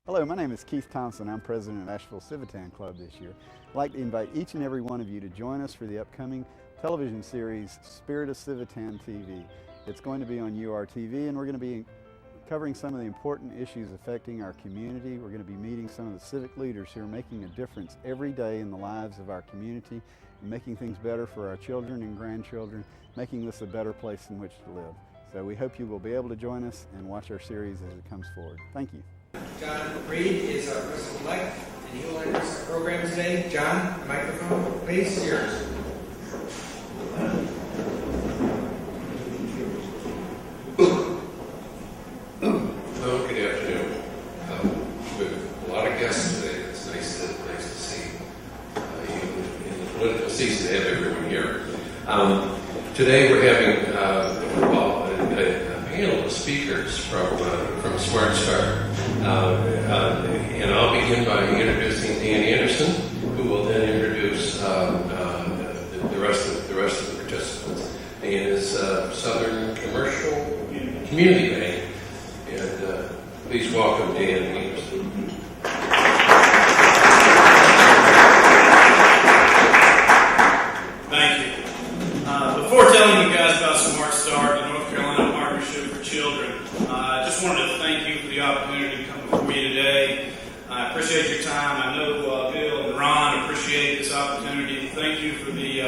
Hello, my name is Keith Thompson. I'm president of Asheville Civitan Club this year. I'd like to invite each and every one of you to join us for the upcoming television series Spirit of Civitan TV. It's going to be on URTV, and we're going to be covering some of the important issues affecting our community. We're going to be meeting some of the civic leaders who are making a difference every day in the lives of our community and making things better for our children and grandchildren, making this a better place in which to live. So we hope you will be able to join us and watch our series as it comes forward. Thank you. John Reed is our president-elect, and he will introduce our program today. John, the microphone, please, yours. Well, good afternoon. We have a lot of guests today. It's nice to see you in the political season to have everyone here. Today we're having a panel of speakers from Smart Start. And I'll begin by introducing Dan Anderson, who will then introduce the rest of the participants. Dan is Southern Commercial Community Bank, and please welcome Dan Anderson. Thank you. Before telling you guys about Smart Start, the North Carolina Partnership for Children, I just wanted to thank you for the opportunity to come before me today. I appreciate your time. I know Bill and Ron appreciate this opportunity. Thank you for the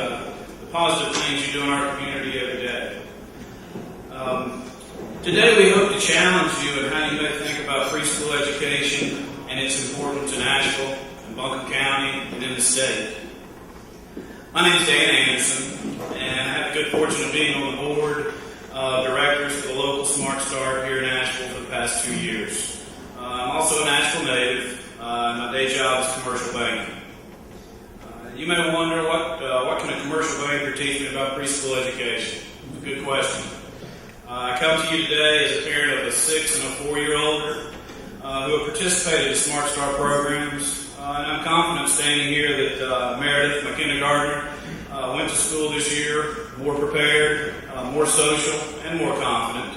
positive things you do in our community every day. Today we hope to challenge you in how you may think about preschool education and its importance in Asheville, in Buncombe County, and in the state. My name is Dan Anderson, and I have the good fortune of being on the board of directors for the local Smart Start here in Asheville for the past 2 years. I'm also an Asheville native, and my day job is commercial banking. You may wonder, what can a commercial banker teach me about preschool education? It's a good question. I come to you today as a parent of a 6- and a 4-year-old who have participated in Smart Start programs. And I'm confident standing here that Meredith, my kindergartner, went to school this year more prepared, more social, and more confident.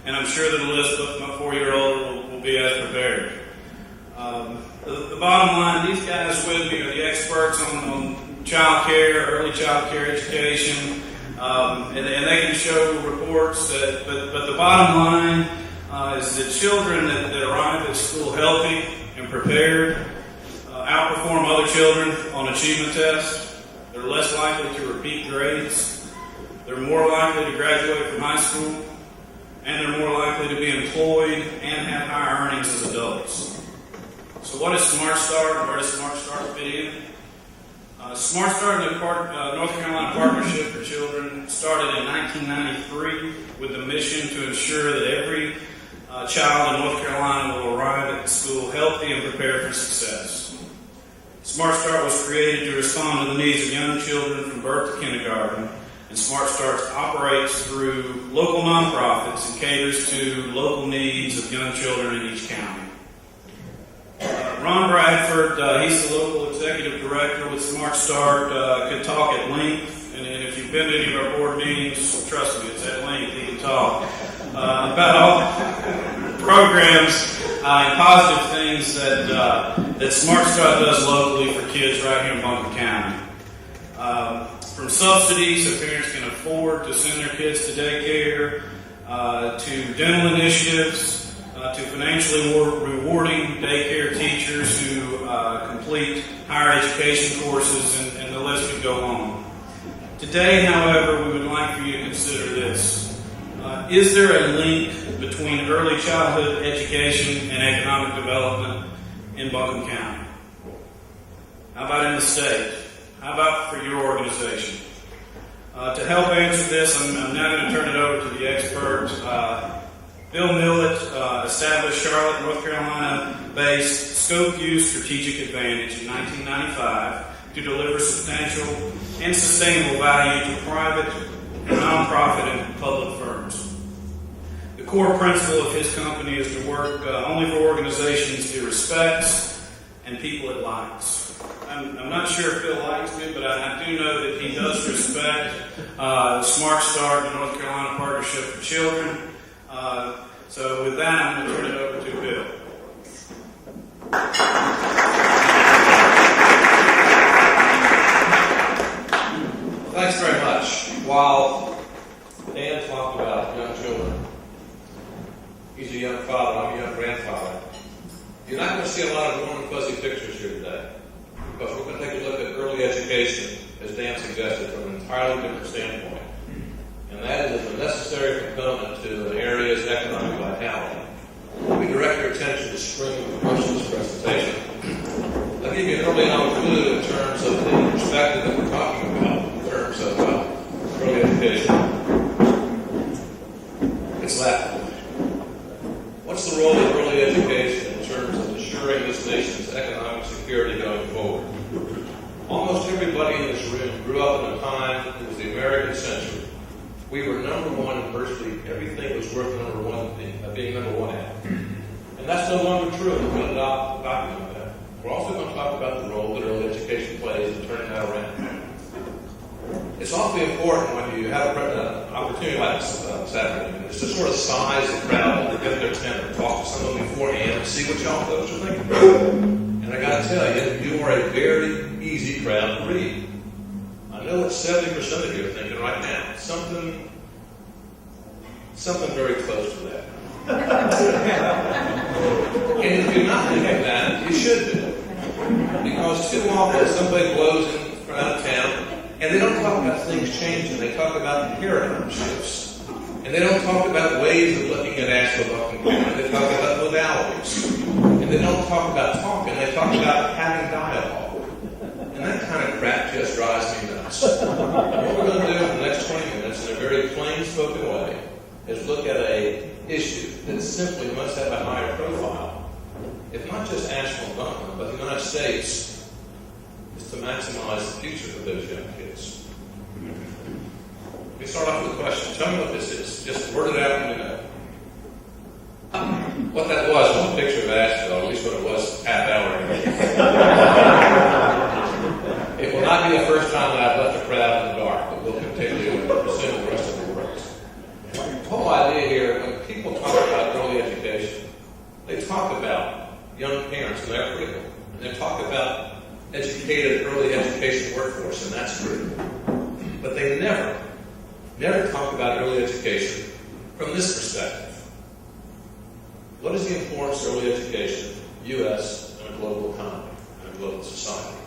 And I'm sure that Elizabeth, my 4-year-old, will be as prepared. The bottom line, these guys with me are the experts on child care, early child care education, and they can show reports that, but the bottom line is that children that arrive at school healthy and prepared outperform other children on achievement tests. They're less likely to repeat grades. They're more likely to graduate from high school, and they're more likely to be employed and have higher earnings as adults. So what is Smart Start, and where does Smart Start fit in? Smart Start and the North Carolina Partnership for Children started in 1993 with the mission to ensure that every child in North Carolina will arrive at school healthy and prepared for success. Smart Start was created to respond to the needs of young children from birth to kindergarten, and Smart Start operates through local nonprofits and caters to local needs of young children in each county. Ron Bradford, he's the local executive director with Smart Start, could talk at length, and if you've been to any of our board meetings, trust me, it's at length, he can talk about all the programs and positive things that Smart Start does locally for kids right here in Buncombe County. From subsidies so parents can afford to send their kids to daycare, to dental initiatives, to financially rewarding daycare teachers who complete higher education courses, and the list could go on. Today, however, we would like for you to consider this. Is there a link between early childhood education and economic development in Buncombe County? How about in the state? How about for your organization? To help answer this, I'm now going to turn it over to the expert. Bill Millett established Charlotte, North Carolina-based Scopeview Strategic Advantage in 1995 to deliver substantial and sustainable value to private and nonprofit and public firms. The core principle of his company is to work only for organizations he respects and people it likes. I'm not sure if Bill likes me, but I do know that he does respect Smart Start and North Carolina Partnership for Children. So with that, I'm going to turn it over to Bill. While Dan talked about young children, he's a young father, I'm a young grandfather. You're not going to see a lot of warm and fuzzy pictures here today, because we're going to take a look at early education, as Dan suggested, from an entirely different standpoint. And that is a necessary component to an area's economic vitality. We direct your attention to screen for most of this presentation. I'll give you an early on clue in terms of the perspective that we're talking about, in terms of early education. It's that. What's the role of early education in terms of ensuring this nation's economic security going forward? Almost everybody in this room grew up in a time that was the American century. We were number one in virtually everything was worth being number one at. And that's no longer true. We're going to document that. We're also going to talk about the role that early education plays in turning that around. It's awfully important when you have an opportunity like this afternoon, is to sort of size the crowd and get their tenor, talk to someone beforehand and see what y'all folks are thinking. And I got to tell you, you are a very easy crowd to read. I know what 70% of you are thinking right now. Something very close to that. And if you're not thinking that, you should do. Because too often somebody blows in from out of town, and they don't talk about things changing. They talk about paradigm shifts. And they don't talk about ways of looking at Asheville, Buncombe County. They talk about modalities. And they don't talk about talking. They talk about having dialogue. And that kind of crap just drives me nuts. What we're going to do in the next 20 minutes, in a very plain-spoken way, is look at an issue that simply must have a higher profile. If not just Asheville and Buncombe, but the United States, is to maximize the future of those young kids. Let me start off with a question. Tell me what this is. Just word it out when you know. What that was a picture of Asheville, at least what it was half hour ago. It will not be the first time that I've left a crowd in the dark, but we'll continue and pursue the rest of the works. The whole idea here, when people talk about early education, they talk about young parents and their freedom. And they talk about educated early education workforce, and that's true. But they never talk about early education from this perspective. What is the importance of early education in the U.S. and a global economy and a global society?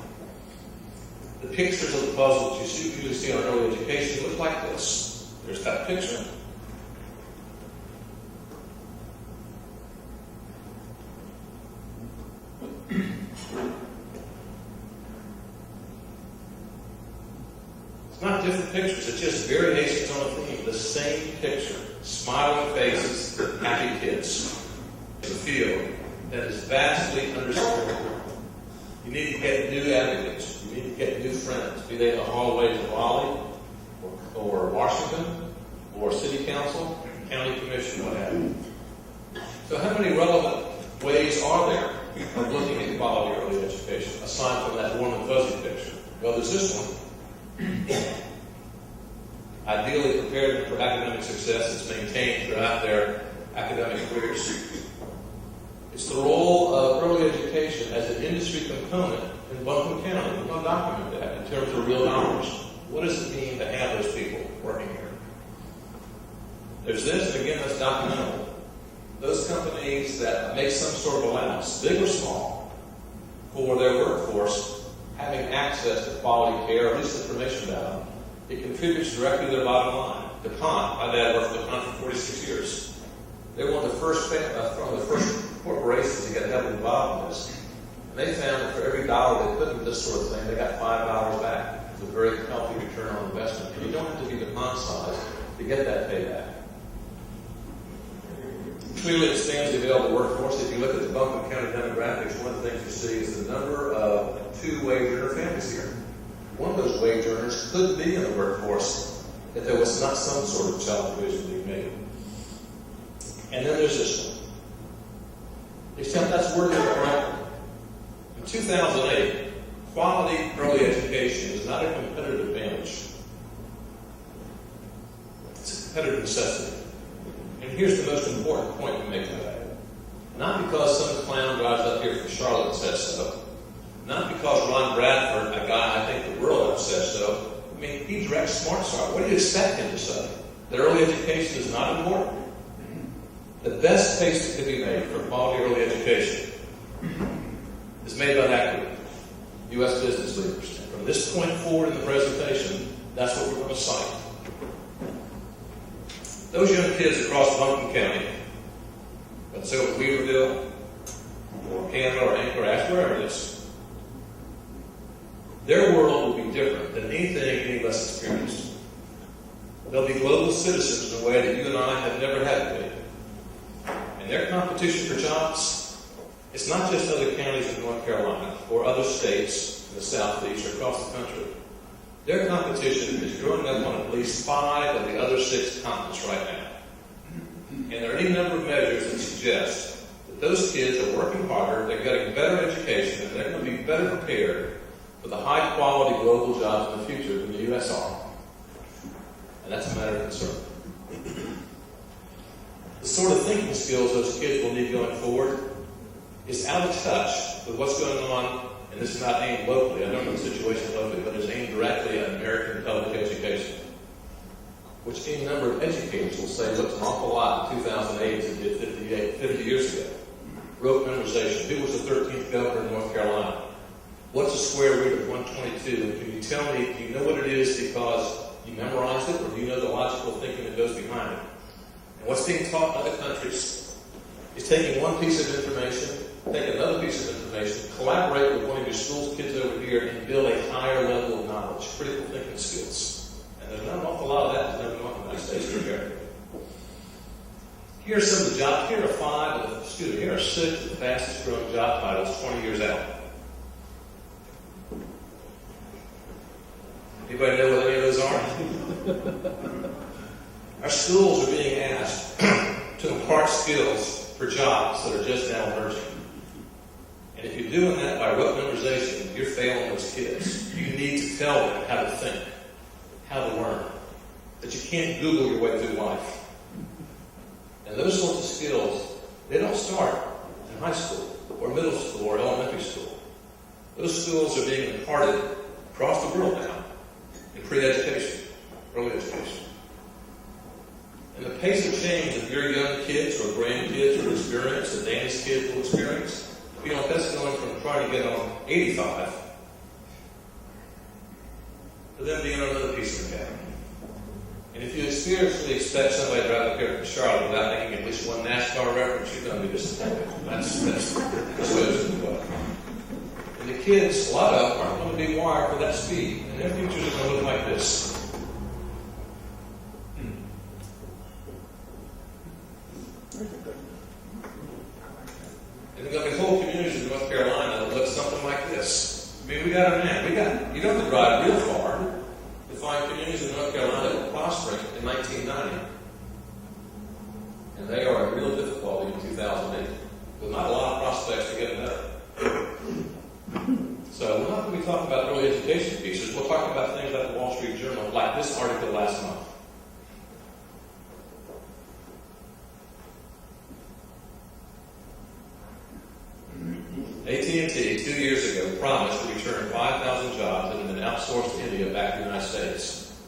The pictures of the puzzle that you usually see on early education look like this. There's that picture. It's not different pictures, it's just variations on a theme. The same picture. Smiling faces, happy kids. It's a field that is vastly underserved. You need to get new advocates. You need to get new friends, be they in the hallways of Raleigh, or Washington, or City Council, County Commission, what have you. So how many relevant ways are there of looking at quality early education, aside from that warm and fuzzy picture? Well, there's this one. Ideally prepared for academic success that's maintained throughout their academic careers. It's the role of early education as an industry component in Buncombe County. We're going to document that in terms of real numbers. What does it mean to have those people working here? There's this, and again, that's documentable. Those companies that make some sort of allowance, big or small, for their workforce having access to quality care, or at least information about them, it contributes directly to their bottom line. DuPont, my dad worked for DuPont for 46 years. They were one of the first corporations to get heavily involved in this. And they found that for every dollar they put into this sort of thing, they got $5 back. It's a very healthy return on investment. And you don't have to be DuPont size to get that payback. Clearly expands the available workforce. If you look at the Buncombe County demographics, one of the things you see is the number of two-wage earner families here. One of those wage earners could be in the workforce if there was not some sort of child provision being made. And then there's this one. Except that's worded correctly. In 2008, quality early education is not a competitive advantage. It's a competitive necessity. And here's the most important point to make today. Not because some clown drives up here from Charlotte and says so. Not because Ron Bradford, a guy I think the world of, says so. I mean, he directs Smart Start. What do you expect him to say? That early education is not important? The best case that could be made for quality early education is made by equity, U.S. business leaders. And from this point forward in the presentation, that's what we're going to cite. Those young kids across Buncombe County, let's say with Weaverville, or Canada, or Anchorage, wherever it is, their world will be different than anything any of us experienced. They'll be global citizens in a way that you and I have never had to be. And their competition for jobs, it's not just other counties in North Carolina or other states in the Southeast or across the country. Their competition is growing up on at least 5 of the other 6 continents right now. And there are any number of measures that suggest that those kids are working harder, they're getting better education, and they're going to be better prepared for the high-quality global jobs in the future than the U.S. are. And that's a matter of concern. The sort of thinking skills those kids will need going forward is out of touch with what's going on, and this is not aimed locally, I don't know the situation locally, but it's aimed directly at American public education, which any number of educators will say looks an awful lot in 2008 as it did 50 years ago. Rote memorization. Who was the 13th governor of North Carolina? What's the square root of 122? And can you tell me, do you know what it is because you memorized it, or do you know the logical thinking that goes behind it? And what's being taught in other countries is taking one piece of information, take another piece of information, collaborate with one of your school's kids over here, and build a higher level of knowledge, critical thinking skills. And there's not an awful lot of that in the United States of America. Here are some of the jobs. Here are 6 of the fastest growing job titles 20 years out. Anybody know what any of those are? Our schools are being asked to impart skills for jobs that are just now emerging. And if you're doing that by rote memorization, you're failing those kids. You need to tell them how to think, how to learn, that you can't Google your way through life. And those sorts of skills, they don't start in high school or middle school or elementary school. Those skills are being imparted across the world now in pre-education, early education. And the pace of change that your young kids or grandkids will experience, that Danny's kids will experience, that's going from trying to get on 85 to them being on another piece of the cabin. And if you seriously expect somebody to drive up here from Charlotte without making at least one NASCAR reference, you're going to be disappointed. That's the way it's going to go. And the kids, a lot of them, aren't going to be wired for that speed. And their futures are going to look like this. And there's going to be whole communities in North Carolina that look something like this. I mean, you don't have to drive real far to find communities in North Carolina that were prospering in 1990. And they are in real difficulty in 2008. With not a lot of prospects to get better. So we're not going to be talking about early education pieces. We'll talk about things like the Wall Street Journal, like this article last month. AT&T, 2 years ago, promised to return 5,000 jobs that had been outsourced to India back to the United States.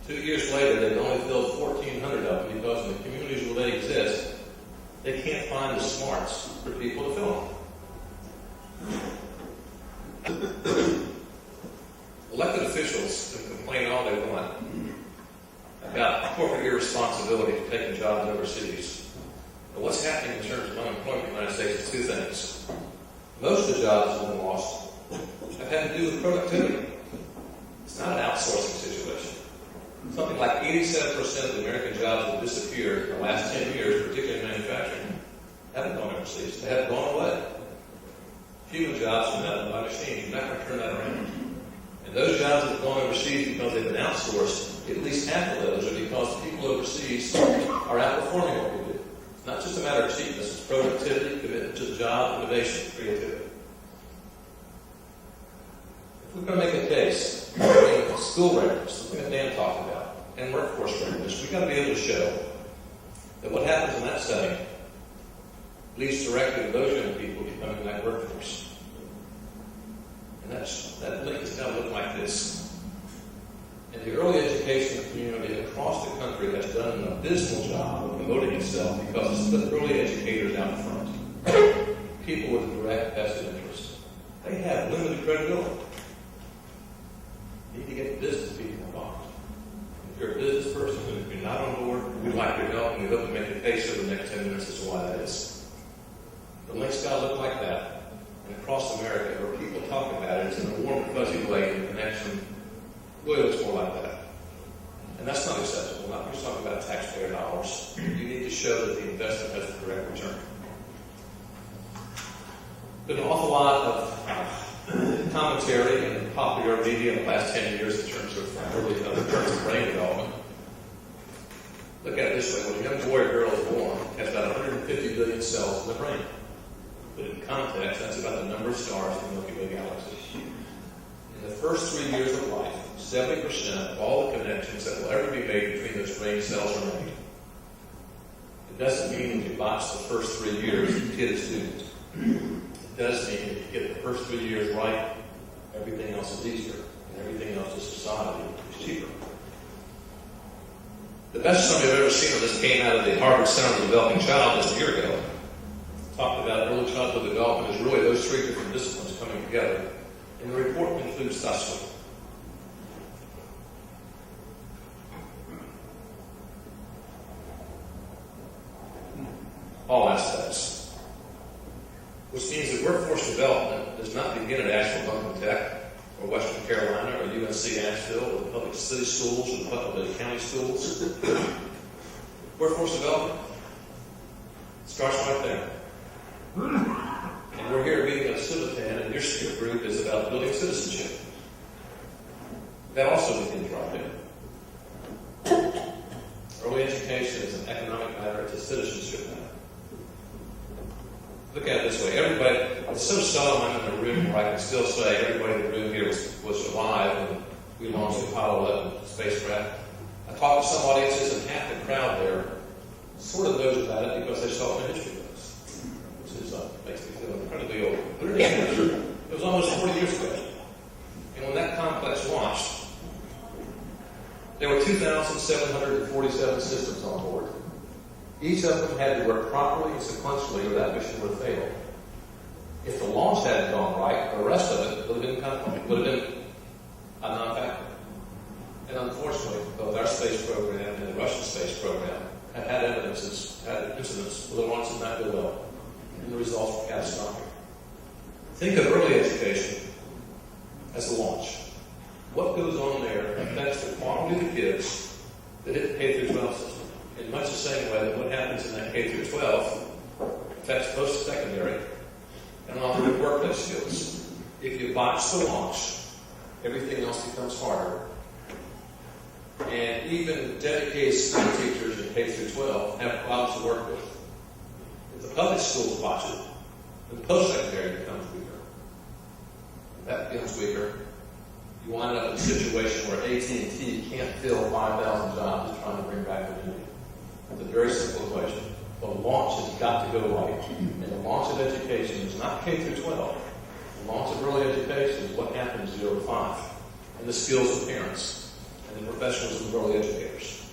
2 years later, they've only filled 1,400 of them because in the communities where they exist, they can't find the smarts for people to fill them. Elected officials can complain all they want about corporate irresponsibility for taking jobs overseas. But what's happening in terms of unemployment in the United States is 2 things. Most of the jobs that have been lost have had to do with productivity. It's not an outsourcing situation. Something like 87% of the American jobs that have disappeared in the last 10 years, particularly in manufacturing, haven't gone overseas. They haven't gone away. Human jobs are done by machines. You're not going to turn that around. And those jobs that have gone overseas because they've been outsourced, at least half of those are because the people overseas are outperforming what we do. It's not just a matter of cheapness, it's productivity, commitment to the job, innovation, creativity. If we're going to make a case for school readiness, something that Dan talked about, and workforce readiness, we've got to be able to show that what happens in that setting leads directly to those young people becoming that workforce. And that link is going to look like this. And the early education community across the country has done an abysmal job of promoting itself because it's put early educators out front. People with a direct vested interest. They have limited credibility. You need to get the business people involved. If you're a business person and if you're not on board, we'd like your help and we hope to make a case over the next 10 minutes as to why that is. The link's got to look like that. And across America, where people talk about it, it's in a warm and fuzzy way, and the connection really looks more like that. And that's not acceptable. Not when you're talking about taxpayer dollars. You need to show that the investment has a direct return. Been an awful lot of commentary in popular media in the last 10 years in terms of brain development. Look at it this way. When a young boy or girl is born, it has about 150 billion cells in the brain. But in context, that's about the number of stars in the Milky Way galaxy. In the first 3 years of life, 70% of all the connections that will ever be made between those brain cells are made. It doesn't mean if you botch the first 3 years, the kid is doomed. It does mean if you get the first 3 years right, everything else is easier, and everything else in society is cheaper. The best study I've ever seen of this came out of the Harvard Center for the Developing Child just a year ago. Talked about early childhood development as really those three different disciplines coming together. And the report concludes thusly. All aspects. Which means that workforce development does not begin at Asheville Buncombe Tech, or Western Carolina, or UNC Asheville, or the public city schools, or the public county schools. Workforce development starts right there. And we're here meeting at Civitan, and your spirit group is about building citizenship. That also begins right there. Early education is an economic matter, it's a citizenship matter. Look at it this way. Everybody, it's so seldom I'm in a room where I can still say everybody in the room here was alive when we launched the Apollo 11 spacecraft. I talked to some audiences, and half the crowd there sort of knows about it because they saw it in the history books, which is, makes me feel incredibly old. But it was almost 40 years ago. And when that complex launched, there were 2,747 systems on board. Each of them had to work properly and sequentially or that mission would have failed. If the launch hadn't gone right, the rest of it would have been a non-factor. And unfortunately, both our space program and the Russian space program had incidents where the launch did not go well, and the results were catastrophic. Think of early education as a launch. What goes on there affects the quality of the kids that hit the K through 12 system. In much the same way that what happens in that K through 12 affects post-secondary and often workplace skills. If you botch the launch, everything else becomes harder. And even dedicated school teachers in K through 12 have problems to work with. If the public schools botch it, then post-secondary becomes weaker. If that becomes weaker, you wind up in a situation where AT&T can't fill 5,000 jobs it's trying to bring back the community. It's a very simple equation. The launch has got to go right. And the launch of education is not K through 12. The launch of early education is what happens 0 to 5. And the skills of parents and the professionalism of early educators.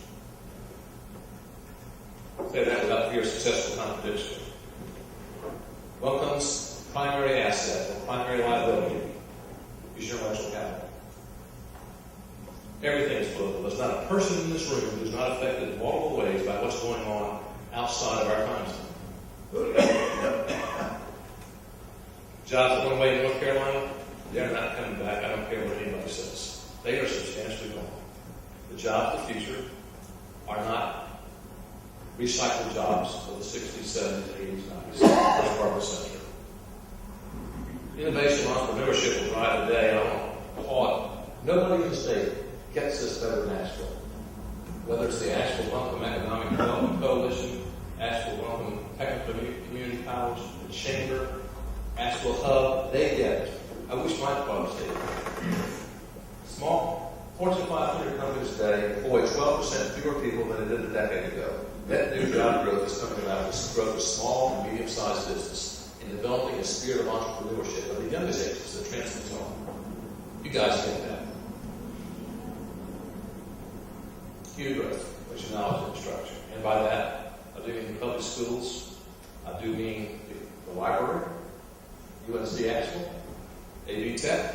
Say that without fear of successful contradiction. Welcome's primary asset or primary liability is your intellectual capital. Everything is political. There's not a person in this room who's not affected in multiple ways by what's going on outside of our time zone. Jobs that went away in North Carolina, they're not coming back. I don't care what anybody says. They are substantially gone. The jobs of the future are not recycled jobs of the 60s, 70s, 80s, 90s, first part of the century. Innovation and entrepreneurship will drive the day. I don't call it. Nobody in the state gets this better than Asheville. Whether it's the Asheville Buncombe Economic Development Coalition, Asheville Buncombe Technical Community College, the Chamber, Asheville Hub, they get it. I wish my part of the state. Small Fortune 500 companies today employ 12% fewer people than they did a decade ago. Net new job growth is coming about with growth of small and medium-sized business in developing a spirit of entrepreneurship of the youngest ages, the transient zone. You guys get that. community growth, which is knowledge infrastructure. And by that, I do mean the public schools, I do mean the library, UNC Asheville, AV Tech,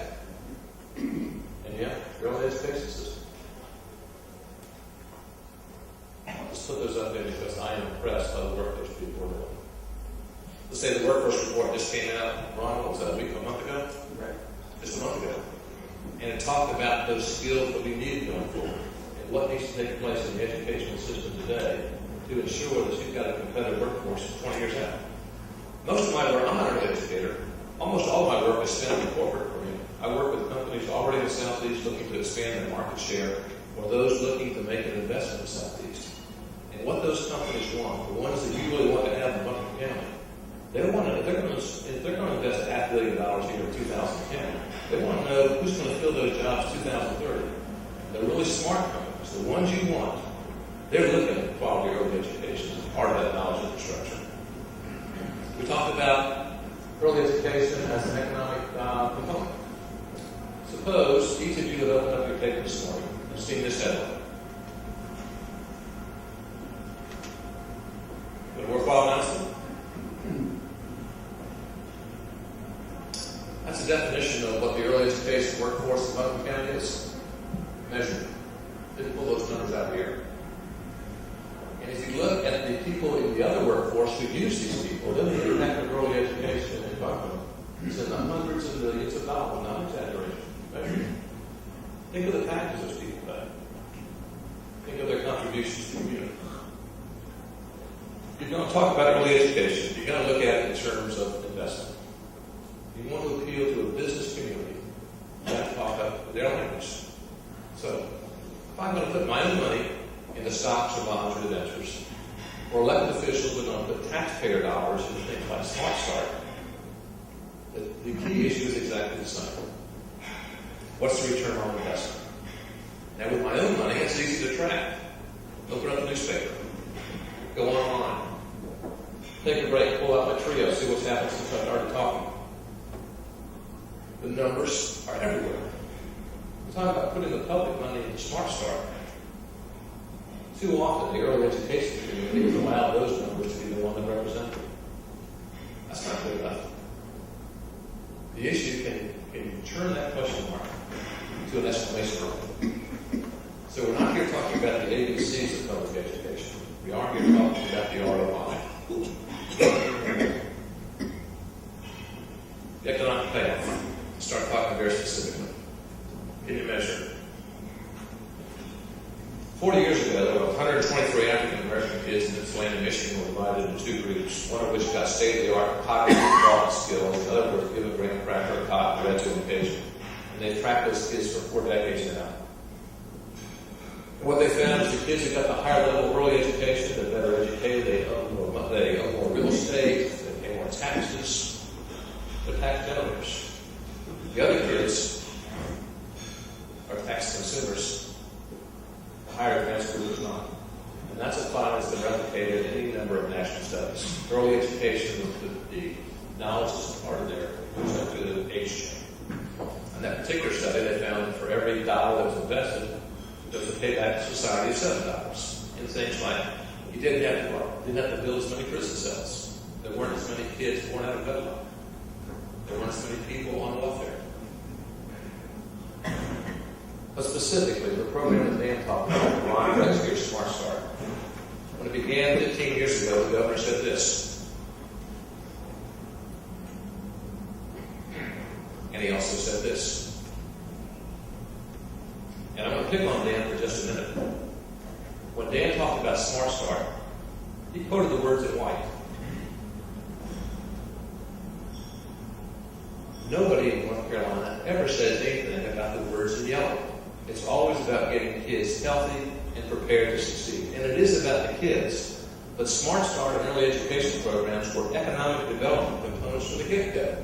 and yeah, the early education system. I'll just put those up there because I am impressed by the work those people are doing. Let's say the workforce report just came out, Ron, what was that, a month ago? Right. Just a month ago. And it talked about those skills that we need going forward and what needs to take place in the educational system today to ensure that you've got a competitive workforce 20 years out. Most of my work, I'm not an early educator. Almost all of my work is spent in corporate arena. I work with companies already in the Southeast looking to expand their market share or those looking to make an investment in the Southeast. And what those companies want, the ones that you really want to have in Buncombe County, they want to, if they're going to invest $500 million here in 2010, they want to know who's going to fill those jobs 2030. The really smart companies, the ones you want, they're looking at quality early education as part of that knowledge infrastructure. We talked about early education as an economic component. Suppose each of you have opened up your paper this morning and seen this headline. Would it worthwhile announcement? That's a definition of what the early education workforce in Buncombe County is. Measured. Didn't pull those numbers out here. And if you look at the people in the other workforce who use these people, then the impact of early education in Buncombe is in the hundreds of millions of dollars, not exaggeration. Measured. Think of the taxes those people pay. Think of their contributions to the community. If you're going to talk about early education, you've got to look at it in terms of investment. If you want to appeal to a business community, you have to talk up their language. So, if I'm going to put my own money into stocks or bonds or debentures, or elected officials are going to put taxpayer dollars into things like Smart Start, the key issue is exactly the same. What's the return on investment? Now, with my own money, it's easy to track. Open up the newspaper. Go online. Take a break, pull out my Trio, see what's happened since I started talking. The numbers are everywhere. We're talking about putting the public money into Smart Start. Too often, the early education community has allowed those numbers to be the one that represent them. That's not good enough. The issue can you turn that question mark to an exclamation mark. So we're not here talking about the ABCs of public education. We are here talking about the ROI. The economic payoff. Start talking very specifically. Can you measure? 40 years ago, there were 123 African American kids in Ypsilanti, Michigan, were divided into two groups, one of which got state-of-the-art cognitive development skills, the other was given a graham cracker, a cotton, read to an occasion. And they've tracked those kids for 4 decades now. And what they found is the kids who got the higher level of early education, they're better educated, they own more real estate, they pay more taxes, they're tax generators. The other kids are tax consumers. The higher advanced group is not. And that's a finding that's been replicated in any number of national studies. Early education, the knowledge is part of their goes up to the age chain. In that particular study, they found that for every dollar that was invested, there was a payback to society of $7. In things like you didn't have to build as many prison cells. There weren't as many kids born out of wedlock. There weren't as many people on welfare. But specifically, the program that Dan talked about, the Ron Rex here, Smart Start, when it began 15 years ago, the governor said this. And he also said this. And I'm going to pick on Dan for just a minute. When Dan talked about Smart Start, he quoted the words in white. Nobody in North Carolina ever says anything about the words in yellow. It's always about getting kids healthy and prepared to succeed. And it is about the kids, but Smart Start and early education programs were economic development components from the get-go,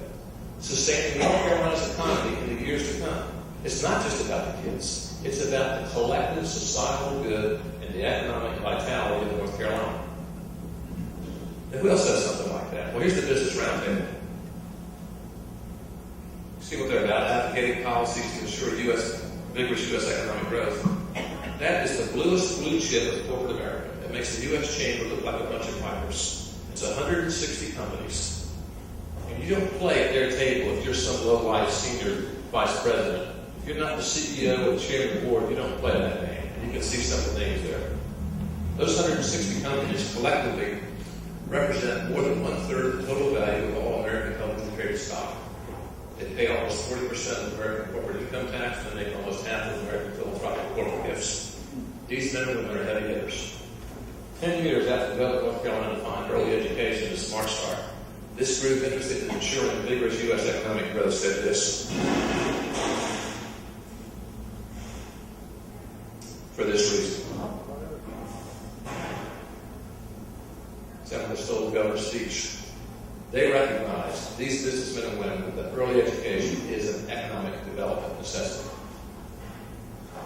sustaining North Carolina's economy in the years to come. It's not just about the kids. It's about the collective societal good and the economic vitality of North Carolina. And who else says something like that? Well, here's the Business Roundtable. See what they're about, advocating policies to ensure vigorous U.S. economic growth. That is the bluest blue chip of corporate America. It makes the U.S. Chamber look like a bunch of pipers. It's 160 companies. And you don't play at their table if you're some low-life senior vice president. If you're not the CEO or the chairman of the board, you don't play that game. And you can see some of the names there. Those 160 companies collectively represent more than one-third of the total value of all American publicly traded stock. They pay almost 40% of American corporate income tax, and they make almost half of American philanthropic corporate gifts. These men and women are heavy hitters. 10 years after the government of North Carolina defined early education as Smart Start, this group interested in ensuring vigorous U.S. economic growth said this. For this reason. Senator stole the governor's speech. They recognize, these businessmen and women, that early education is an economic development necessity.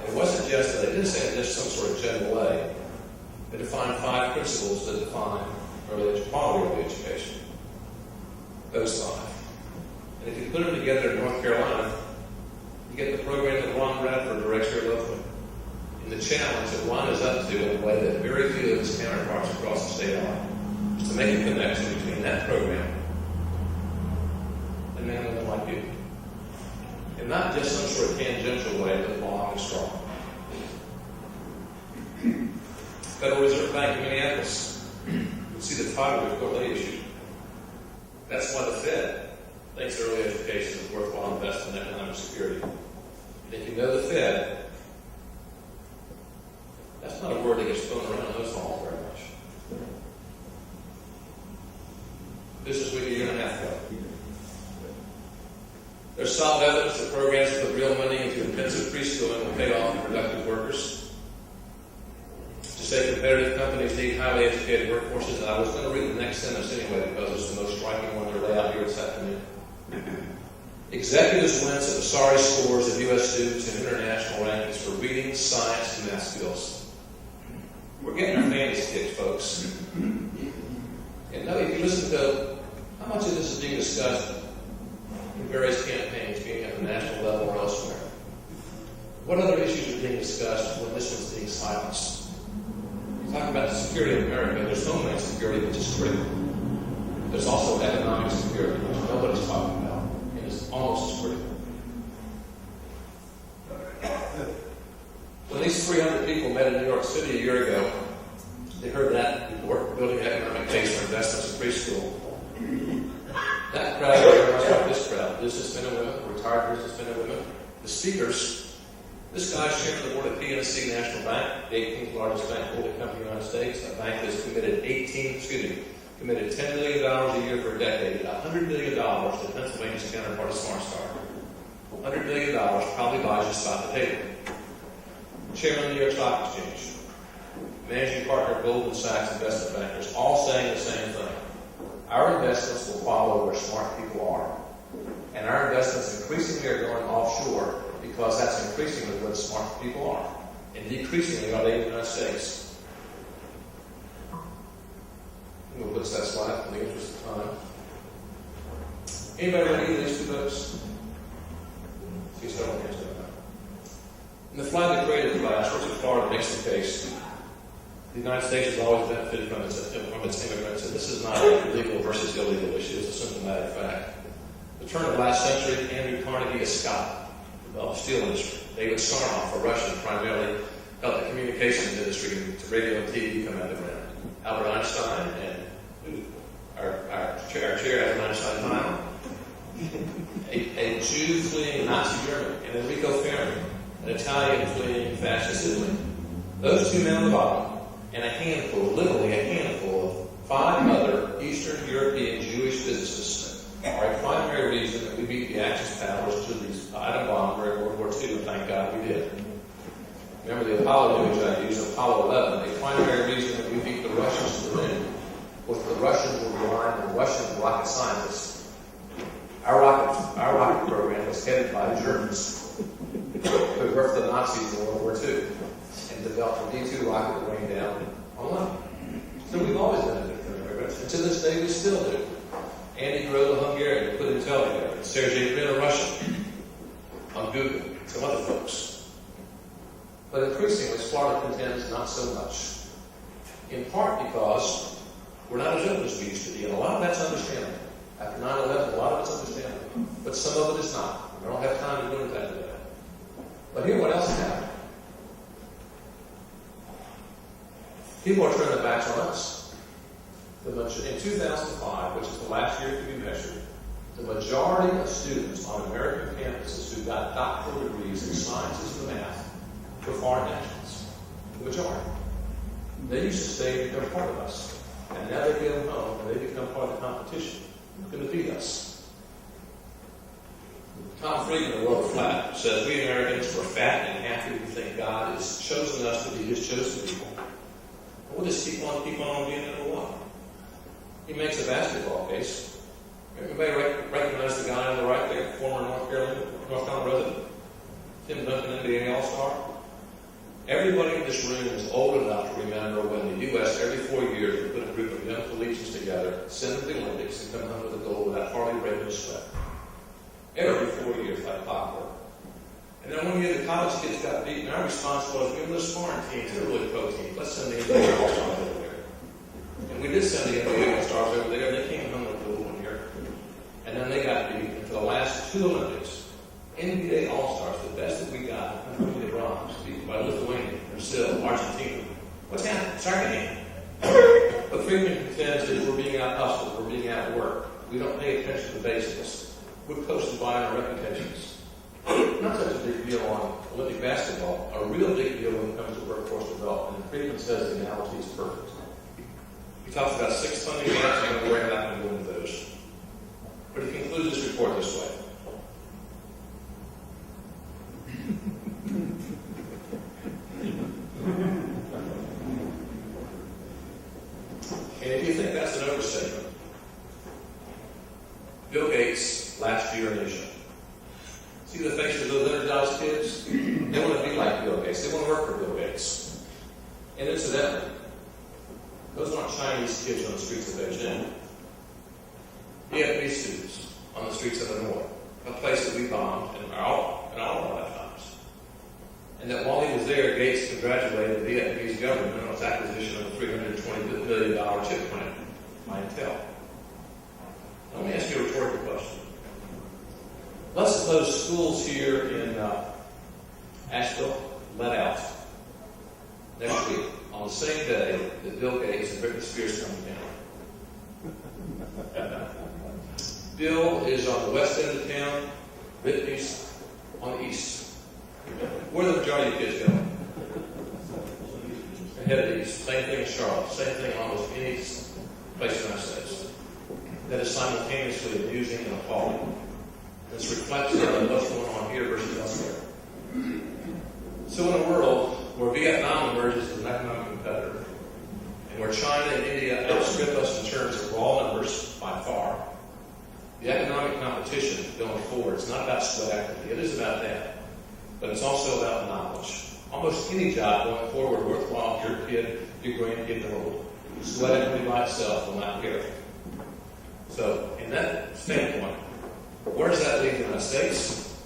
It wasn't just that they didn't say it in just some sort of general way. They defined 5 principles that define quality early education. Those 5. And if you put them together in North Carolina, you get the program that Ron Bradford directs here locally. And the challenge that Ron is up to in a way that very few of his counterparts across the state are, is to make a connection between that program and men and women like you. And not just some sort of tangential way, but long and strong. Federal Reserve Bank in Minneapolis. You can see the title report they issued. That's why the Fed thinks early education is worthwhile investment in economic security. And if you know the Fed, that's not a word that gets thrown around in those halls very much. Business Week a year and a half ago. There's solid evidence that programs that put real money into intensive preschooling will pay off in productive workers. To say competitive companies need highly educated workforces, and I was going to read the next sentence anyway because it's the most striking one to lay out here this afternoon. Executives wince at the sorry scores of U.S. students in international rankings for reading, science, and math skills. We're getting our fannies kicked, folks. And now if you listen to how much of this is being discussed in various campaigns, being at the national level or elsewhere. What other issues are being discussed when this one's being silenced? We're talking about the security of America. There's homeland security, which is critical. There's also economic security, which nobody's talking about, and is almost as critical. When these 300 people met in New York City a year ago, they heard that report, building an economic case for investments in preschool. That crowd was very much like this crowd, businessmen and women, retired businessmen and women. The speakers, this guy's chairman of the board at PNC National Bank, the 18th largest bank holding company in the United States. A bank that's committed committed $10 million a year for a decade, $100 million to Pennsylvania's counterpart of Smart Start. $100 million probably buys you a spot at the table. Chairman of the New York Stock Exchange, managing partner of Goldman Sachs investment bankers, all saying the same thing. Our investments will follow where smart people are. And our investments increasingly are going offshore because that's increasingly where the smart people are. And decreasingly are they in the United States. We'll put that slide in the interest of time. Anybody read these 2 books? See several hands going up. In the Fly the Creative class, Richard Florida makes the case. The United States has always benefited from its immigrants, and this is not a legal versus illegal issue, it's a symptomatic fact. The turn of last century, Andrew Carnegie, a Scot, developed steel industry. David Sarnoff, a Russian, primarily helped the communications industry to radio and TV come out of the ground. Albert Einstein and our chair, Albert Einstein, Heil, a Jew fleeing Nazi Germany, and Enrico Fermi, an Italian fleeing fascist Italy. Those 2 men on the bottom, and a handful, literally a handful of 5 other Eastern European Jewish physicists are a primary reason that we beat the Axis powers to the atom bomb during World War II, and thank God we did. Remember the Apollo image I used, Apollo 11, a primary reason that we beat the Russians to the moon was the Russians were relying on Russian rocket scientists. Our rocket program was headed by Germans who worked for the Nazis in World War II and developed a D-2 rocket that rained down on London. So we've always benefited from immigrants, and to this day we still do. Andy Grove, a Hungarian, put Intel together. Sergey Brin, a Russian, on Google, some other folks. But increasingly, Florida contends not so much. In part because we're not as open as we used to be, and a lot of that's understandable. After 9/11, a lot of it's understandable. But some of it is not. I don't have time to go into that today. But here's what else has happened. People are turning their backs on us. In 2005, which is the last year to be measured, the majority of students on American campuses who got doctoral degrees in sciences and math were foreign nationals. The majority. They used to stay and become part of us. And now they get home and they become part of the competition. Who's going to beat us? Tom Friedman in The World Flat says, we Americans were fat and happy. We think God has chosen us to be His chosen people. We'll just keep on being number one. He makes a basketball case. Everybody recognize the guy on the right there, former North Carolina resident, Tim Duncan, NBA All-Star. Everybody in this room is old enough to remember when the U.S. every 4 years would put a group of young collegians together, send them to the Olympics, and come home with a gold without hardly breaking a sweat. Every 4 years, like clockwork. And then one year the college kids got beaten. Our response was, we those foreign teams, they're really pro teams. Let's send the NBA All-Stars over there. And we did send the NBA All-Stars over there, and they came home with a gold one year. And then they got beaten. And for the last 2 Olympics, NBA All-Stars, the best that we got, including the bronze, beaten by Lithuania, Brazil, Argentina. What's happening? It's our game. But Friedman contends that we're being out-hustled, we're being out-worked. We don't pay attention to the basics. We're coasted by our reputations. Not such a big deal on Olympic basketball, a real big deal when it comes to workforce development. And Friedman says the analogy is perfect. He talks about 6 funding gaps, and I'm not going to go into those. But he concludes his report this way. And if you think that's an overstatement, Bill Gates last year in Asia. See the faces of those energized kids? They want to be like Bill Gates. They want to work for Bill Gates. And incidentally, those aren't Chinese kids on the streets of Beijing. Vietnamese students on the streets of the north, a place that we bombed in all of our lifetimes. And that while he was there, Gates congratulated the Vietnamese government on its acquisition of a $320 billion chip plant by Intel. Let me ask you a rhetorical question. Let's suppose schools here in Asheville let out next week on the same day that Bill Gates and Britney Spears come down. Bill is on the west end of town, Britney's on the east. Where do the majority of kids go? Ahead of these. Same thing in Charlotte. Same thing in almost any place in the United States. That is simultaneously amusing and appalling. It's reflective of what's going on here versus elsewhere. So in a world where Vietnam emerges as an economic competitor, and where China and India outstrip us in terms of raw numbers by far, the economic competition going forward is not about sweat equity. It is about that. But it's also about knowledge. Almost any job going forward worthwhile if your kid, your grandkid, old. Sweat equity by itself will not carry. So in that standpoint, where does that leave the United States?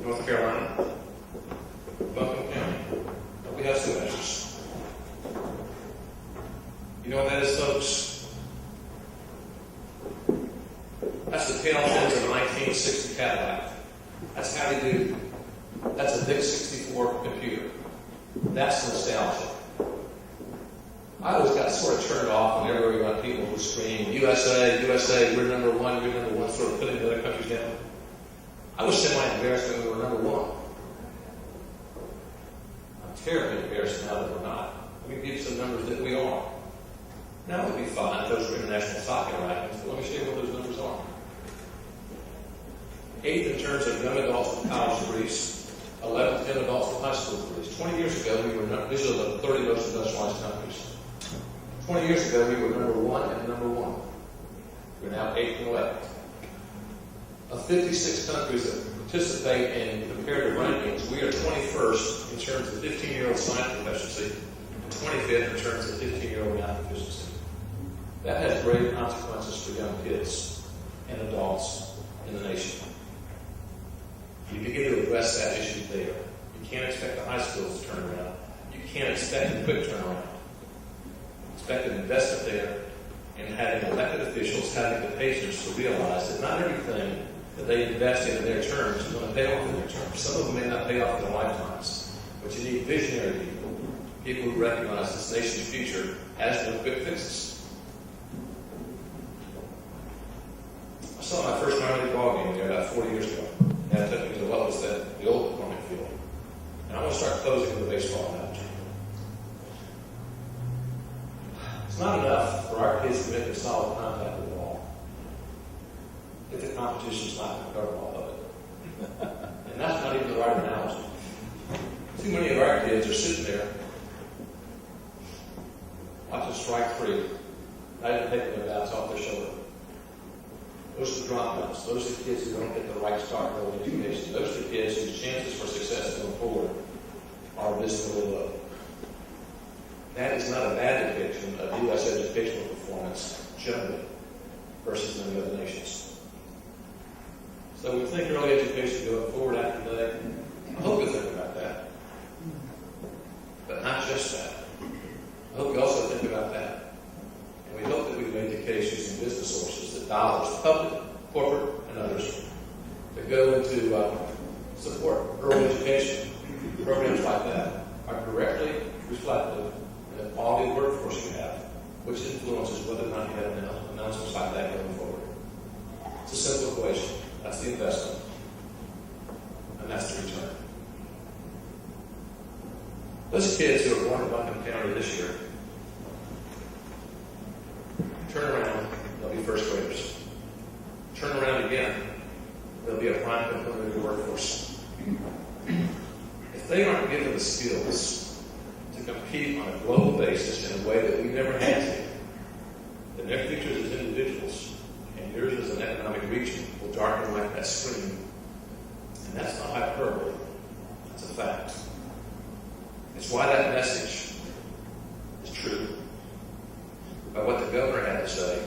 North Carolina? Buncombe County? We have some measures. You know what that is, folks? That's the tail fins of a 1960 Cadillac. That's how they do. That's a big 64 computer. That's nostalgia. I always got sort of turned off whenever we got people who scream, USA, USA, we're number one, sort of putting the other countries down. I was semi-embarrassed when we were number one. I'm terribly embarrassed now that we're not. Let me give you some numbers that we are. Now it would be fine if those were international soccer rankings, but let me show you what those numbers are. 8th in terms of young adults with college degrees, 11th in adults with high school degrees. 20 years ago, we were these are the 30 most industrialized countries. 20 years ago, we were number 1 and number 1. We're now 8th and 11th. Of 56 countries that participate in comparative rankings, we are 21st in terms of 15-year-old science proficiency and 25th in terms of 15-year-old math proficiency. That has grave consequences for young kids and adults in the nation. You begin to address that issue there. You can't expect the high schools to turn around. You can't expect a quick turnaround. Expect an investment there and having elected officials having the patience to realize that not everything that they invest in their terms is going to pay off in their terms. Some of them may not pay off in their lifetimes. But you need visionary people, people who recognize this nation's future has no quick fixes. I saw my first minor league ball game there about 40 years ago. And I took me to what was the old McCormick Field. And I want to start closing the baseball analogy. It's not enough for our kids to make a solid contact with the ball if the competition's not going to cover all of it. And that's not even the right analogy. Too many of our kids are sitting there watching strike three, not even taking their bats off their shoulder. Those are the dropouts. Those are the kids who don't get the right start in early education. Those are the kids whose chances for success going forward are abysmally low. That is not a bad depiction of U.S. educational performance generally versus many other nations. So we think early education going forward after that. I hope you think about that. But not just that. I hope you also think about that. And we hope that we've made the case using business sources that dollars, public, corporate, and others, that go into support early education. Programs like that are directly reflective in the quality of workforce you have, which influences whether or not you have announcements like that going forward. It's a simple equation. That's the investment, and that's the return. Those kids who are born in Buncombe County this year, turn around, they'll be first graders. Turn around again, they'll be a prime component of your workforce. If they aren't given the skills to compete on a global basis in a way that we never had to, then their futures as individuals and yours as an economic region will darken like that screen. And that's not hyperbole. That's a fact. It's why that message is true. By what the governor had to say,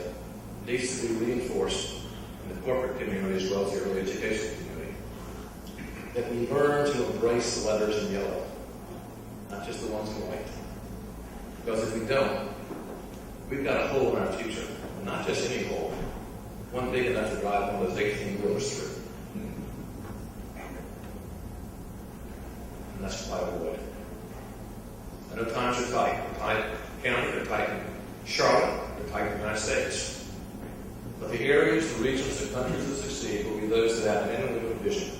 needs to be reinforced in the corporate community as well as the early education community. That we learn to embrace the letters in yellow, not just the ones in white. Because if we don't, we've got a hole in our future. And not just any hole. One big enough to drive one of those 18-wheelers through. And that's why we would. I know times are tight. They're tight in county, they're tight in Charlotte, they're tight in the United States. But the areas, the regions, the countries that succeed will be those that have an innovative vision.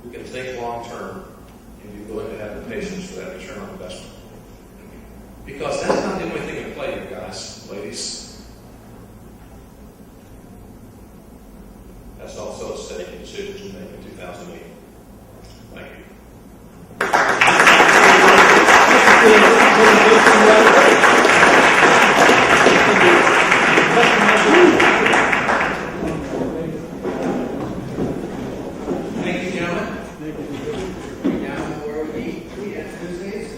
We can think long term and be willing to have the patience for that return on investment. Because that's not the only thing in play here, guys, ladies. That's also a stake in decisions you make in 2008. Thank you. Thank you, gentlemen. Now where we meet Tuesdays.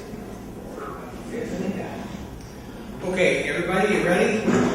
Okay, everybody, you ready?